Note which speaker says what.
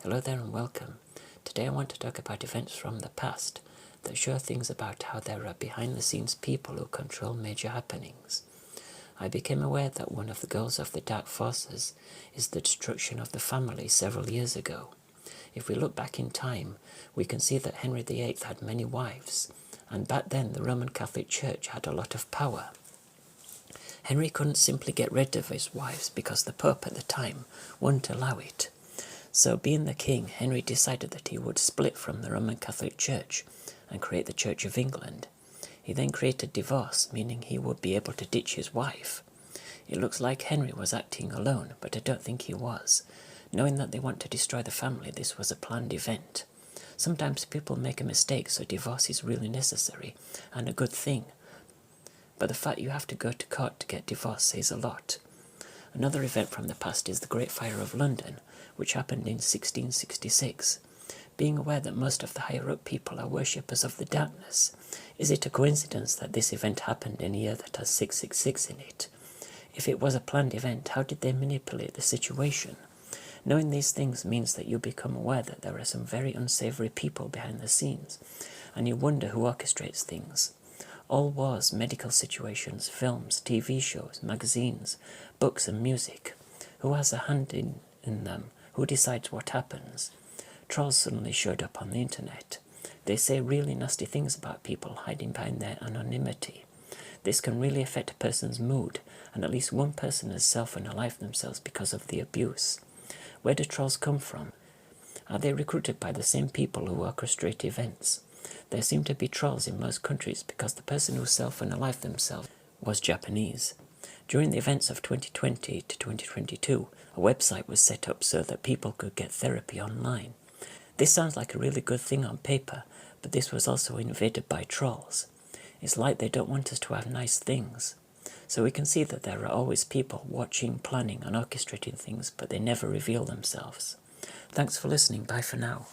Speaker 1: Hello there and welcome. Today I want to talk about events from the past that show things about how there are behind-the-scenes people who control major happenings. I became aware that one of the goals of the dark forces is the destruction of the family several years ago. If we look back in time, we can see that Henry VIII had many wives, and back then the Roman Catholic Church had a lot of power. Henry couldn't simply get rid of his wives because the Pope at the time wouldn't allow it. So being the king, Henry decided that he would split from the Roman Catholic Church and create the Church of England. He then created divorce, meaning he would be able to ditch his wife. It looks like Henry was acting alone, but I don't think he was. Knowing that they want to destroy the family, this was a planned event. Sometimes people make a mistake, so divorce is really necessary and a good thing. But the fact you have to go to court to get divorced says a lot. Another event from the past is the Great Fire of London, which happened in 1666. Being aware that most of the higher-up people are worshippers of the darkness, is it a coincidence that this event happened in a year that has 666 in it? If it was a planned event, how did they manipulate the situation? Knowing these things means that you become aware that there are some very unsavory people behind the scenes, and you wonder who orchestrates things. All wars, medical situations, films, TV shows, magazines, books and music. Who has a hand in them? Who decides what happens? Trolls suddenly showed up on the internet. They say really nasty things about people hiding behind their anonymity. This can really affect a person's mood, and at least one person has self-unalived themselves because of the abuse. Where do trolls come from? Are they recruited by the same people who orchestrate events? There seem to be trolls in most countries because the person who self-unalived themselves was Japanese. During the events of 2020 to 2022, a website was set up so that people could get therapy online. This sounds like a really good thing on paper, but this was also invaded by trolls. It's like they don't want us to have nice things. So we can see that there are always people watching, planning and orchestrating things, but they never reveal themselves. Thanks for listening. Bye for now.